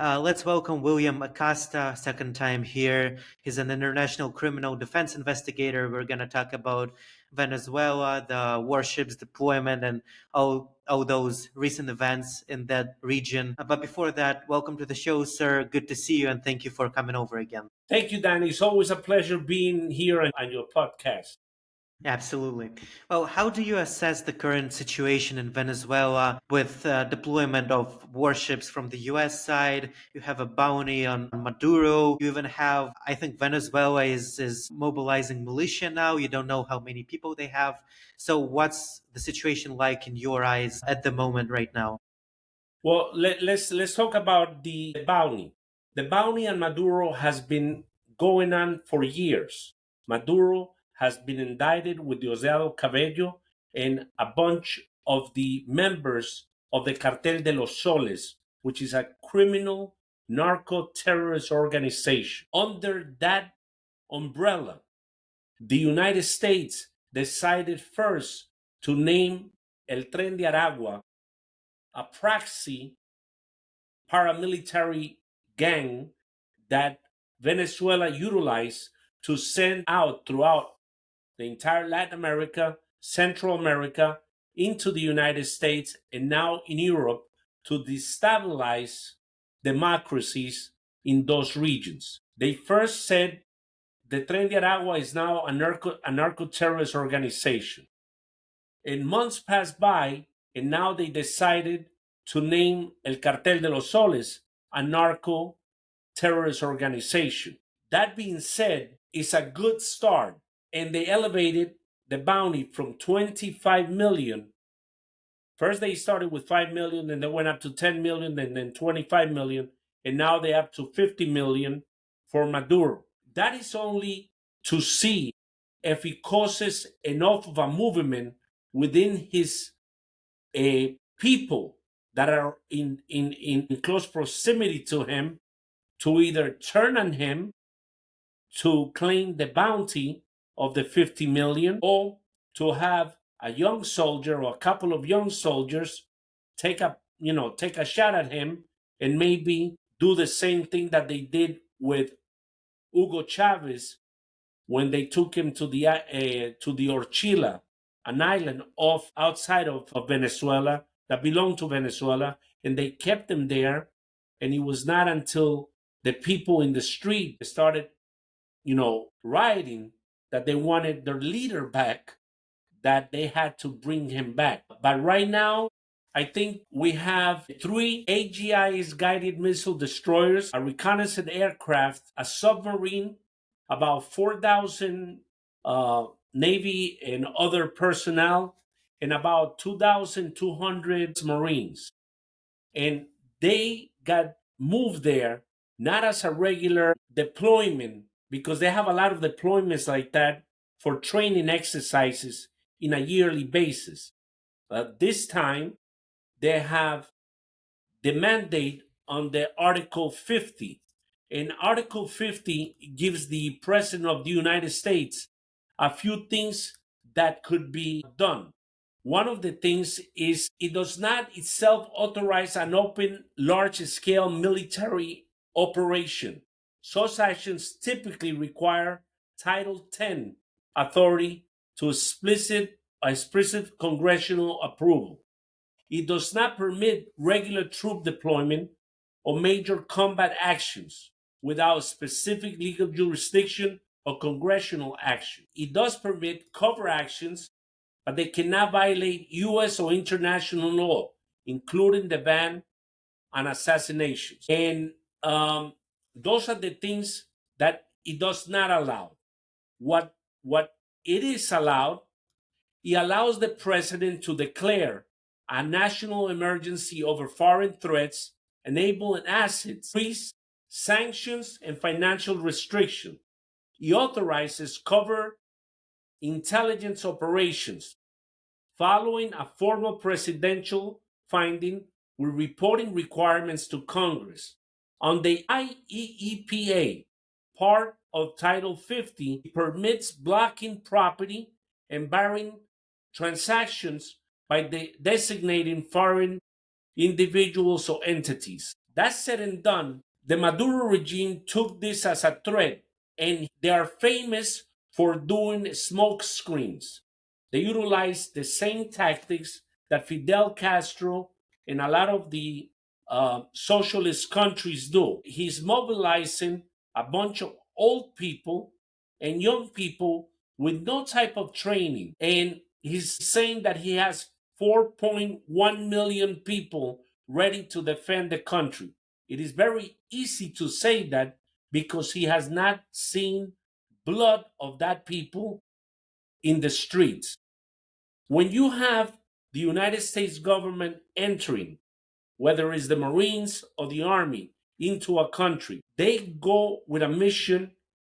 Let's welcome William Acosta, second time here. He's an international criminal defense investigator. We're going to talk about Venezuela, the warships deployment, and all those recent events in that region. But before that, welcome to the show, sir. Good to see you, and thank you for coming over again. Thank you, Danny. It's always a pleasure being here on your podcast. Absolutely. Well, how do you assess the current situation in Venezuela with deployment of warships from the US side? You have a bounty on Maduro. You even have, I think Venezuela is mobilizing militia now. You don't know how many people they have. So, what's the situation like in your eyes at the moment right now? Well, let's talk about the bounty. The bounty on Maduro has been going on for years. Maduro has been indicted with Diosdado Cabello and a bunch of the members of the Cartel de los Soles, which is a criminal narco terrorist organization. Under that umbrella, the United States decided first to name El Tren de Aragua a proxy paramilitary gang that Venezuela utilized to send out throughout the entire Latin America, Central America, into the United States, and now in Europe to destabilize democracies in those regions. They first said the Tren de Aragua is now a narco terrorist organization. And months passed by, and now they decided to name El Cartel de los Soles a narco terrorist organization. That being said, it's a good start, and they elevated the bounty from 25 million. First, they started with 5 million, and they went up to 10 million, and then 25 million, and now they're up to 50 million for Maduro. That is only to see if it causes enough of a movement within his people that are in close proximity to him to either turn on him to claim the bounty of the 50 million or to have a young soldier or a couple of young soldiers take a shot at him and maybe do the same thing that they did with Hugo Chavez when they took him to the Orchila, an island off outside of Venezuela that belonged to Venezuela, and they kept him there. And it was not until the people in the street started, rioting that they wanted their leader back, that they had to bring him back. But right now, I think we have three AGI's guided missile destroyers, a reconnaissance aircraft, a submarine, about 4,000 Navy and other personnel, and about 2,200 Marines. And they got moved there not as a regular deployment, because they have a lot of deployments like that for training exercises in a yearly basis. This time, they have the mandate on the Article 50. And Article 50 gives the President of the United States a few things that could be done. One of the things is it does not itself authorize an open, large scale military operation. Such actions typically require Title 10 authority to explicit congressional approval. It does not permit regular troop deployment or major combat actions without specific legal jurisdiction or congressional action. It does permit cover actions, but they cannot violate U.S. or international law, including the ban on assassinations. And those are the things that it does not allow. What it is allowed, it allows the president to declare a national emergency over foreign threats, enabling assets, freeze, sanctions, and financial restriction. It authorizes covert intelligence operations following a formal presidential finding with reporting requirements to Congress. On the IEEPA, part of Title 50 permits blocking property and barring transactions by designating foreign individuals or entities. That said and done, the Maduro regime took this as a threat, and they are famous for doing smoke screens. They utilize the same tactics that Fidel Castro and a lot of the socialist countries do. He's mobilizing a bunch of old people and young people with no type of training. And he's saying that he has 4.1 million people ready to defend the country. It is very easy to say that because he has not seen blood of that people in the streets. When you have the United States government entering, whether it's the Marines or the Army, into a country, they go with a mission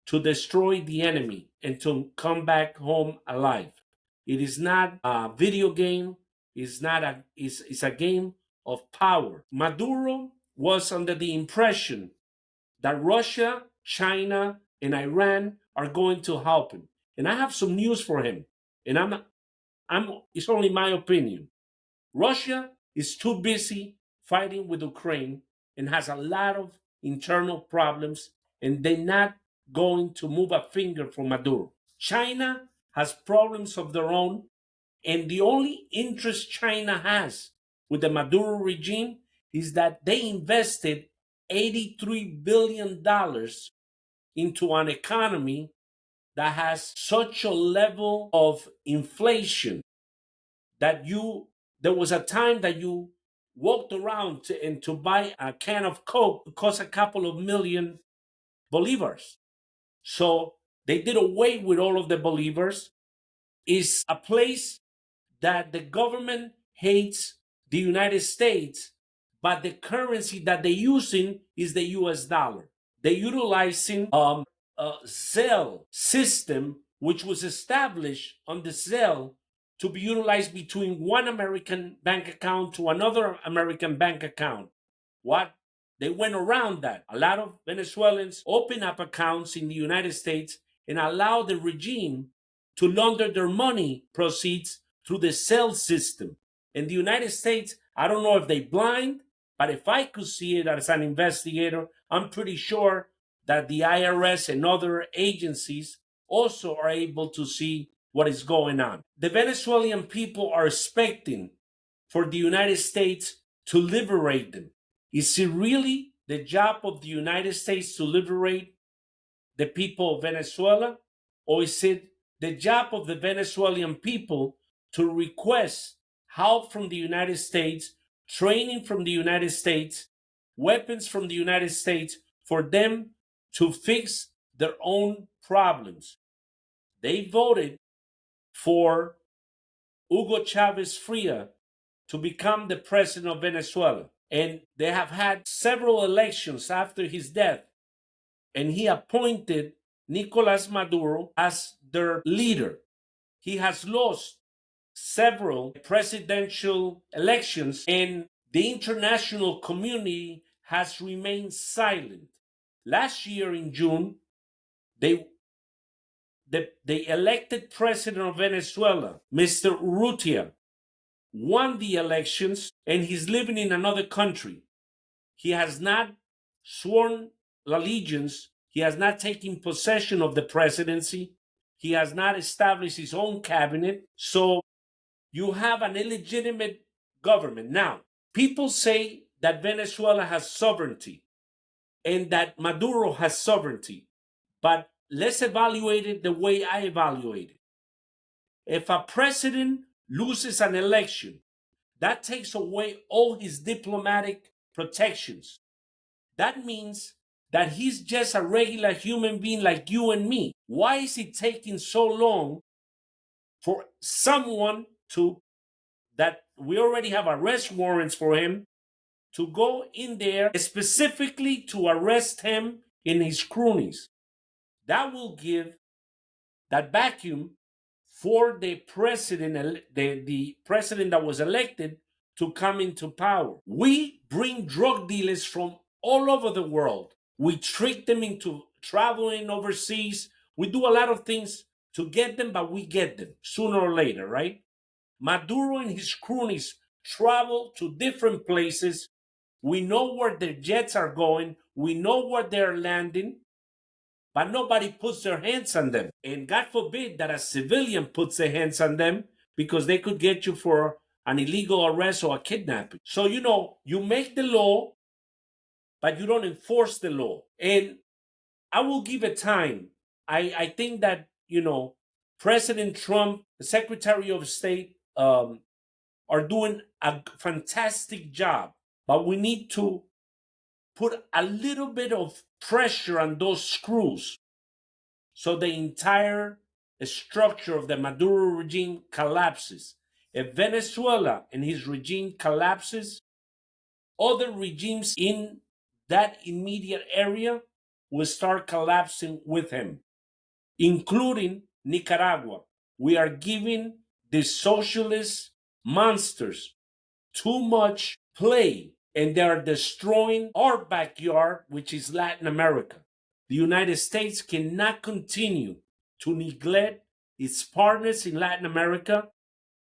to destroy the enemy and to come back home alive. It is not a video game. It's a game of power. Maduro was under the impression that Russia, China, and Iran are going to help him. And I have some news for him. And it's only my opinion. Russia is too busy fighting with Ukraine and has a lot of internal problems, and they're not going to move a finger for Maduro. China has problems of their own, and the only interest China has with the Maduro regime is that they invested $83 billion into an economy that has such a level of inflation that you there was a time that you walked around and to buy a can of Coke cost a couple of million bolivars. So they did away with all of the bolivars. Is a place that the government hates the United States, but the currency that they're using is the US dollar. They're utilizing a Zelle system, which was established on the Zelle to be utilized between one American bank account to another American bank account. What they went around that. A lot of Venezuelans open up accounts in the United States and allow the regime to launder their money proceeds through the Zelle system. In the United States, I don't know if they blind, but if I could see it as an investigator, I'm pretty sure that the IRS and other agencies also are able to see what is going on. The Venezuelan people are expecting for the United States to liberate them. Is it really the job of the United States to liberate the people of Venezuela? Or is it the job of the Venezuelan people to request help from the United States, training from the United States, weapons from the United States for them to fix their own problems? They voted for Hugo Chavez Fria to become the president of Venezuela. And they have had several elections after his death. And he appointed Nicolas Maduro as their leader. He has lost several presidential elections, and the international community has remained silent. Last year in June, they the elected president of Venezuela, Mr. Urrutia, won the elections, and he's living in another country. He has not sworn allegiance. He has not taken possession of the presidency. He has not established his own cabinet. So you have an illegitimate government. Now, people say that Venezuela has sovereignty and that Maduro has sovereignty, but let's evaluate it the way I evaluate it. If a president loses an election, that takes away all his diplomatic protections. That means that he's just a regular human being like you and me. Why is it taking so long for someone to, that we already have arrest warrants for him, to go in there specifically to arrest him in his cronies? That will give that vacuum for the president, the president that was elected to come into power. We bring drug dealers from all over the world. We trick them into traveling overseas. We do a lot of things to get them, but we get them sooner or later, right? Maduro and his cronies travel to different places We know where their jets are going. We know where they're landing, but nobody puts their hands on them. And God forbid that a civilian puts their hands on them, because they could get you for an illegal arrest or a kidnapping. So, you make the law, but you don't enforce the law. And I will give it time. I think that, President Trump, the Secretary of State, are doing a fantastic job, but we need to put a little bit of pressure on those screws so the entire structure of the Maduro regime collapses. If Venezuela and his regime collapses, other regimes in that immediate area will start collapsing with him, including Nicaragua. We are giving the socialist monsters too much play, and they are destroying our backyard, which is Latin America. The United States cannot continue to neglect its partners in Latin America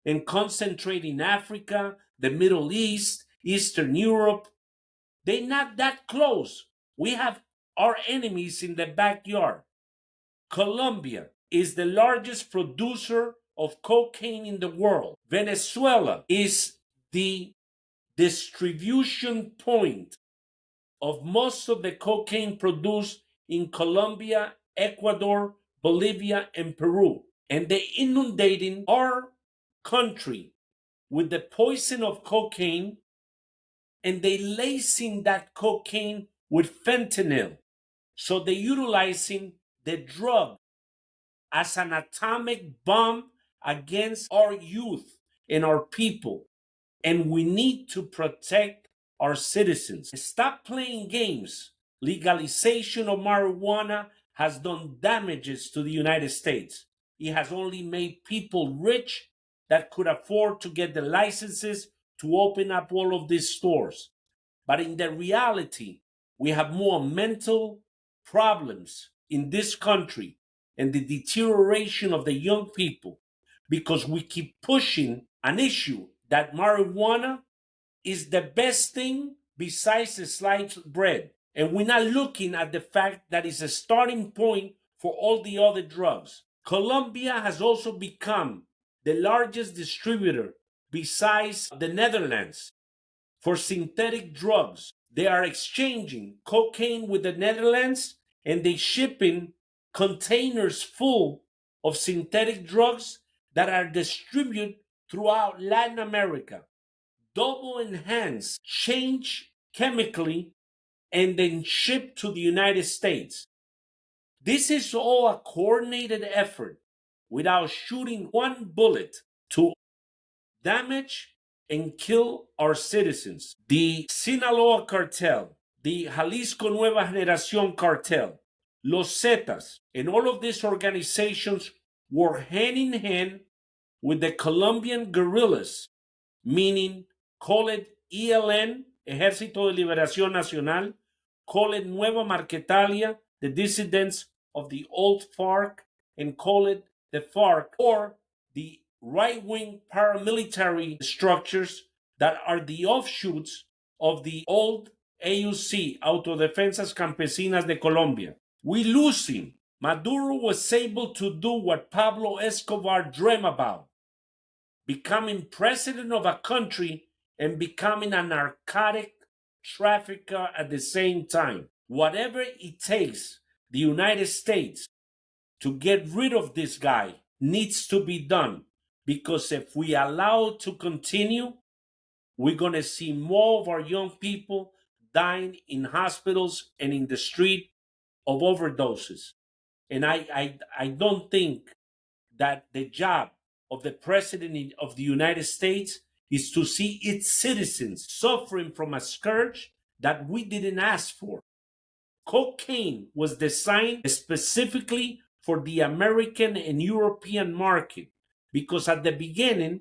and concentrate in Africa, the Middle East, Eastern Europe. They're not that close. We have our enemies in the backyard. Colombia is the largest producer of cocaine in the world. Venezuela is the distribution point of most of the cocaine produced in Colombia, Ecuador, Bolivia, and Peru. And they inundating our country with the poison of cocaine, and they lacing that cocaine with fentanyl. So they're utilizing the drug as an atomic bomb against our youth and our people. And we need to protect our citizens. Stop playing games. Legalization of marijuana has done damages to the United States. It has only made people rich that could afford to get the licenses to open up all of these stores. But in the reality, we have more mental problems in this country and the deterioration of the young people because we keep pushing an issue that marijuana is the best thing besides the sliced bread. And we're not looking at the fact that it's a starting point for all the other drugs. Colombia has also become the largest distributor besides the Netherlands for synthetic drugs. They are exchanging cocaine with the Netherlands, and they shipping containers full of synthetic drugs that are distributed throughout Latin America, double enhanced, changed chemically, and then shipped to the United States. This is all a coordinated effort without shooting one bullet to damage and kill our citizens. The Sinaloa cartel, the Jalisco Nueva Generación cartel, Los Zetas, and all of these organizations were hand in hand with the Colombian guerrillas, meaning call it ELN, Ejército de Liberación Nacional, call it Nueva Marquetalia, the dissidents of the old FARC, and call it the FARC, or the right-wing paramilitary structures that are the offshoots of the old AUC, Autodefensas Campesinas de Colombia. We losing. Maduro was able to do what Pablo Escobar dreamed about, becoming president of a country and becoming a narcotic trafficker at the same time. Whatever it takes, the United States to get rid of this guy needs to be done, because if we allow it to continue, we're going to see more of our young people dying in hospitals and in the street of overdoses. And I don't think that the job of the president of the United States is to see its citizens suffering from a scourge that we didn't ask for. Cocaine was designed specifically for the American and European market because at the beginning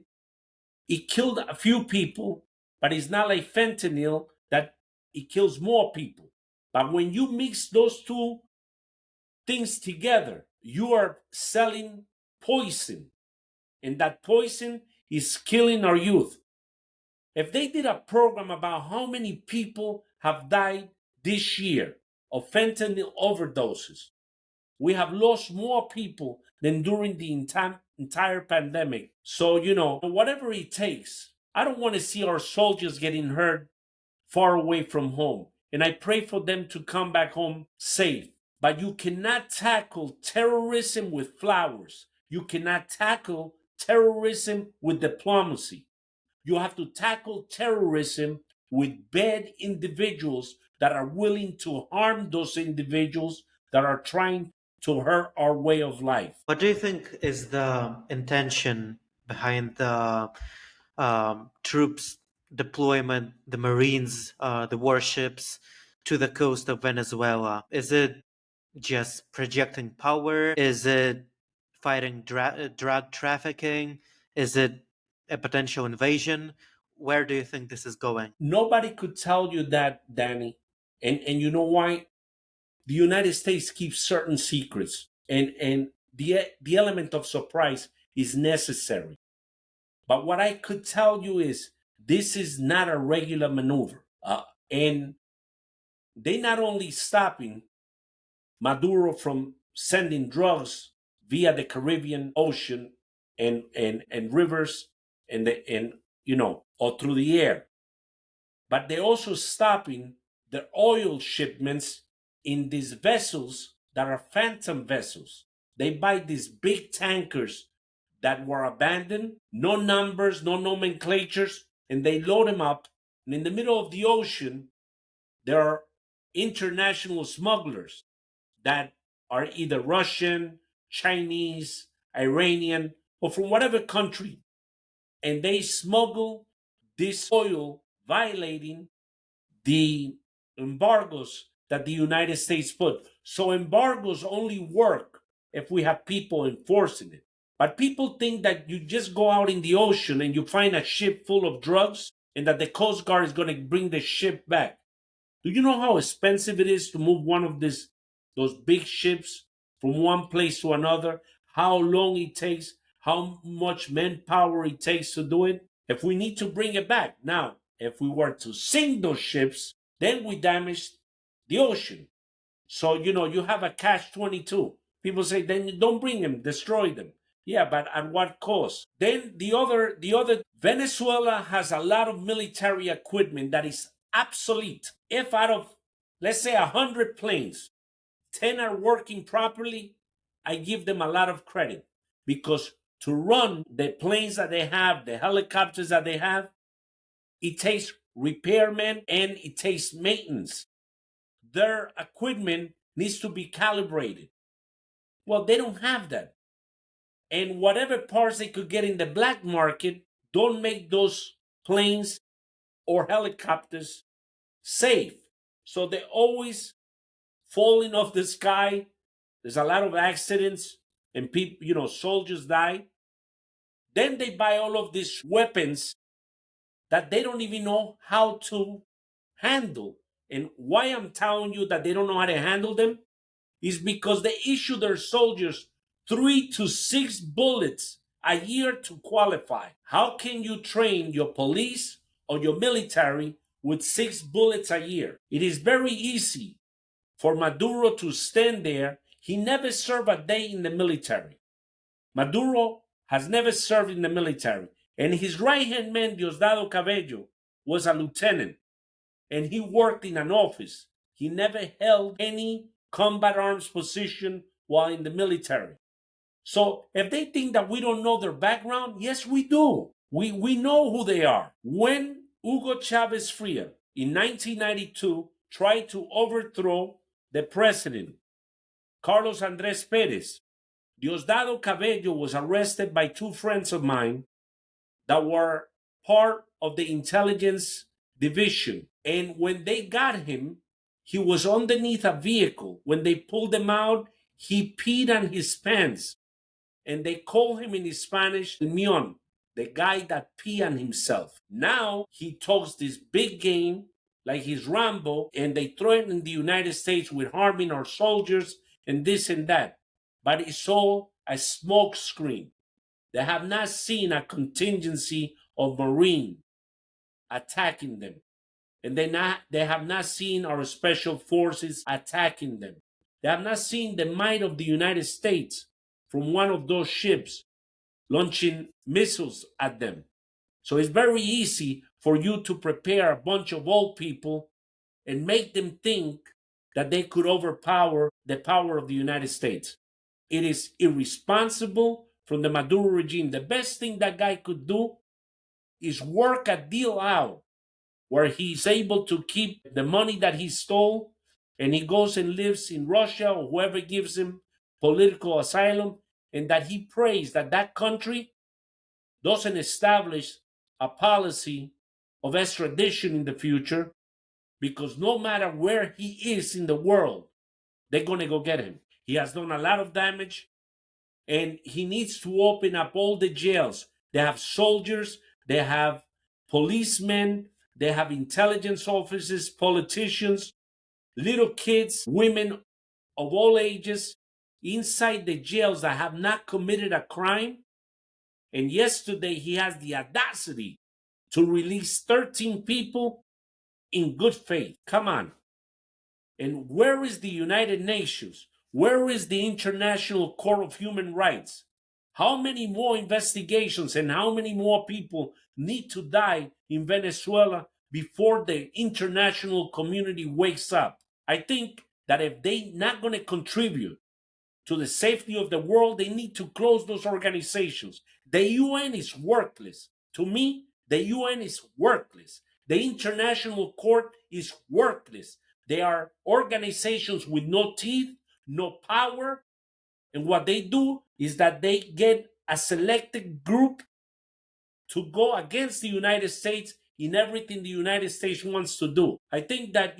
it killed a few people, but it's not like fentanyl that it kills more people. But when you mix those two things together, you are selling poison, and that poison is killing our youth. If they did a program about how many people have died this year of fentanyl overdoses, we have lost more people than during the entire pandemic. So, whatever it takes, I don't want to see our soldiers getting hurt far away from home. And I pray for them to come back home safe. But you cannot tackle terrorism with flowers. You cannot tackle terrorism with diplomacy. You have to tackle terrorism with bad individuals that are willing to harm those individuals that are trying to hurt our way of life. What do you think is the intention behind the troops deployment, the Marines, the warships to the coast of Venezuela? Is it just projecting power? Is it fighting drug trafficking? Is it a potential invasion? Where do you think this is going? Nobody could tell you that, Danny. And you know why? The United States keeps certain secrets, and the element of surprise is necessary. But what I could tell you is this is not a regular maneuver. And they not only stopping Maduro from sending drugs via the Caribbean Ocean and rivers and or through the air, but they're also stopping the oil shipments in these vessels that are phantom vessels. They buy these big tankers that were abandoned, no numbers, no nomenclatures, and they load them up. And in the middle of the ocean, there are international smugglers that are either Russian, Chinese, Iranian, or from whatever country. And they smuggle this oil violating the embargoes that the United States put. So embargoes only work if we have people enforcing it. But people think that you just go out in the ocean and you find a ship full of drugs and that the Coast Guard is going to bring the ship back. Do you know how expensive it is to move one of those big ships from one place to another? How long it takes? How much manpower it takes to do it? If we need to bring it back. Now, if we were to sink those ships, then we damage the ocean. So, you have a catch 22. People say, then you don't bring them, destroy them. Yeah, but at what cost? Then the other Venezuela has a lot of military equipment that is obsolete. If out of, let's say, 100 planes, 10 are working properly, I give them a lot of credit, because to run the planes that they have, the helicopters that they have, it takes repairmen and it takes maintenance. Their equipment needs to be calibrated. Well, they don't have that. And whatever parts they could get in the black market don't make those planes or helicopters safe. So they're always falling off the sky. There's a lot of accidents and people, soldiers die. Then they buy all of these weapons that they don't even know how to handle. And why I'm telling you that they don't know how to handle them is because they issue their soldiers 3 to 6 bullets a year to qualify. How can you train your police or your military with 6 bullets a year? It is very easy for Maduro to stand there. He never served a day in the military. Maduro has never served in the military. And his right hand man, Diosdado Cabello, was a lieutenant. And he worked in an office. He never held any combat arms position while in the military. So if they think that we don't know their background, yes, we do. We know who they are. When Hugo Chavez Fria in 1992 tried to overthrow the president, Carlos Andres Perez, Diosdado Cabello was arrested by 2 friends of mine that were part of the intelligence division. And when they got him, he was underneath a vehicle. When they pulled him out, he peed on his pants. And they call him in Spanish, el mion, the guy that pee on himself. Now he talks this big game like he's Rambo, and they threaten the United States with harming our soldiers and this and that. But it's all a smoke screen. They have not seen a contingency of Marine. attacking them. And they have not seen our special forces attacking them. They have not seen the might of the United States from one of those ships launching missiles at them. So it's very easy for you to prepare a bunch of old people and make them think that they could overpower the power of the United States. It is irresponsible from the Maduro regime. The best thing that guy could do is work a deal out where he's able to keep the money that he stole and he goes and lives in Russia or whoever gives him political asylum, and that he prays that that country doesn't establish a policy of extradition in the future, because no matter where he is in the world, they're going to go get him. He has done a lot of damage, and he needs to open up all the jails. They have soldiers, they have policemen, they have intelligence officers, politicians, little kids, women of all ages inside the jails that have not committed a crime. And yesterday he has the audacity to release 13 people in good faith. Come on. And where is the United Nations? Where is the International Court of Human Rights? How many more investigations and how many more people need to die in Venezuela before the international community wakes up? I think that if they're not going to contribute to the safety of the world, they need to close those organizations. The UN is worthless. To me, the UN is worthless. The International Court is worthless. They are organizations with no teeth, no power, and what they do is that they get a selected group to go against the United States in everything the United States wants to do. I think that,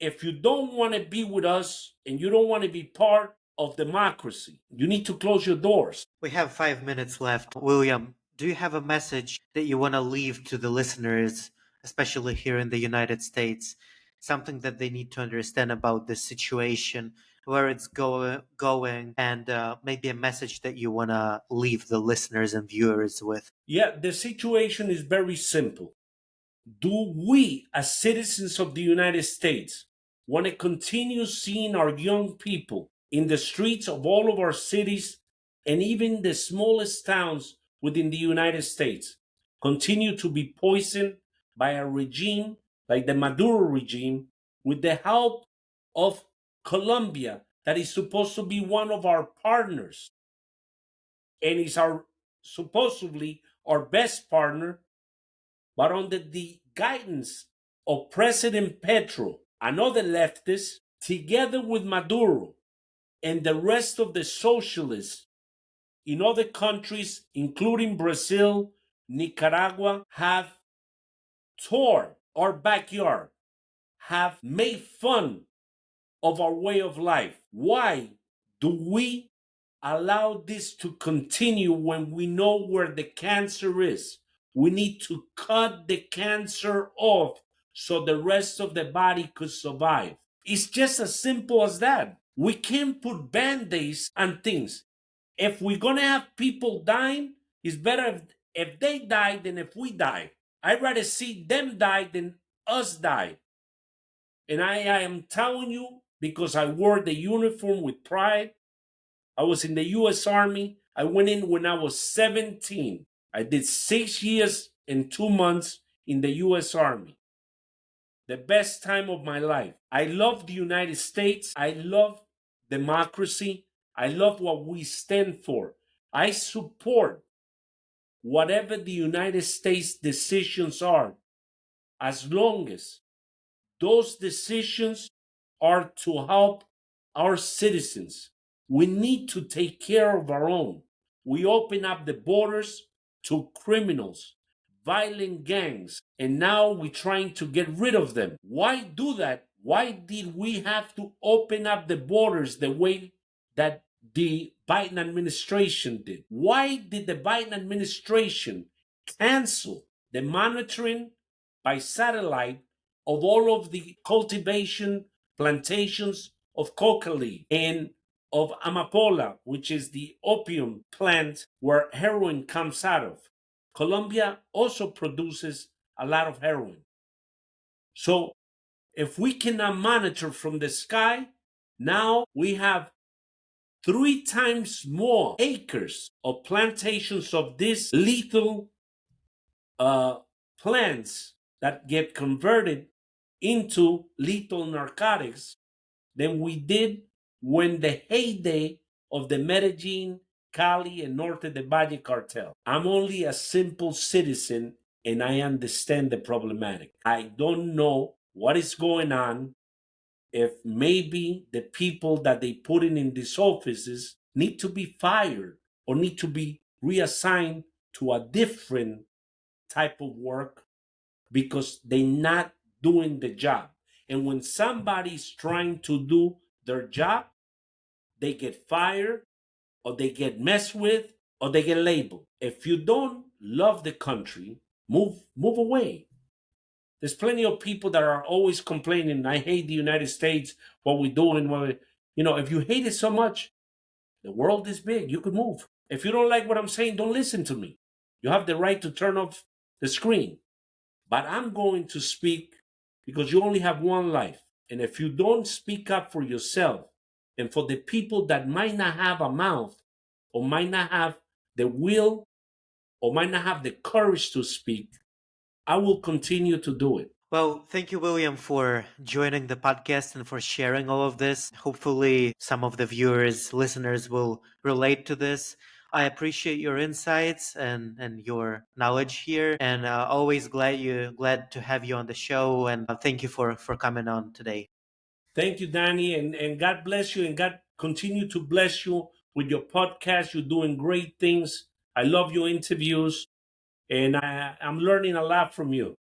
if you don't want to be with us and you don't want to be part of democracy, you need to close your doors. We have 5 minutes left. William, do you have a message that you want to leave to the listeners, especially here in the United States? Something that they need to understand about this situation, where it's going, and maybe a message that you want to leave the listeners and viewers with. Yeah, the situation is very simple. Do we, as citizens of the United States, want to continue seeing our young people in the streets of all of our cities and even the smallest towns within the United States continue to be poisoned by a regime like the Maduro regime with the help of Colombia, that is supposed to be one of our partners and is our supposedly our best partner, but under the guidance of President Petro, another leftist, together with Maduro and the rest of the socialists in other countries, including Brazil, Nicaragua, have torn our backyard, have made fun of our way of life. Why do we allow this to continue when we know where the cancer is? We need to cut the cancer off so the rest of the body could survive. It's just as simple as that. We can't put band-aids on things. If we're gonna have people dying, it's better if they die than if we die. I'd rather see them die than us die. And I am telling you, because I wore the uniform with pride. I was in the U.S. Army. I went in when I was 17. I did 6 years and 2 months in the U.S. Army. The best time of my life. I love the United States. I love democracy. I love what we stand for. I support whatever the United States decisions are, as long as those decisions are to help our citizens. We need to take care of our own. We open up the borders to criminals, violent gangs, and now we're trying to get rid of them. Why do that? Why did we have to open up the borders the way that the Biden administration did? Why did the Biden administration cancel the monitoring by satellite of all of the cultivation plantations of coca leaf and of amapola, which is the opium plant where heroin comes out of? Colombia also produces a lot of heroin. So if we cannot monitor from the sky, now we have 3 times more acres of plantations of these lethal uh, plants that get converted into lethal narcotics than we did when the heyday of the Medellin, Cali, and Norte de Valle cartel. I'm only a simple citizen and I understand the problematic. I don't know what is going on, if maybe the people that they put in these offices need to be fired or need to be reassigned to a different type of work because they're not doing the job. And when somebody's trying to do their job, they get fired or they get messed with or they get labeled. If you don't love the country, move away. There's plenty of people that are always complaining, I hate the United States, what we're doing, if you hate it so much, the world is big. You could move. If you don't like what I'm saying, don't listen to me. You have the right to turn off the screen. But I'm going to speak because you only have one life. And if you don't speak up for yourself and for the people that might not have a mouth or might not have the will or might not have the courage to speak, I will continue to do it. Well, thank you, William, for joining the podcast and for sharing all of this. Hopefully, some of the viewers, listeners will relate to this. I appreciate your insights and your knowledge here, and always glad to have you on the show. And thank you for coming on today. Thank you, Danny, and God bless you, and God continue to bless you with your podcast. You're doing great things. I love your interviews, and I'm learning a lot from you.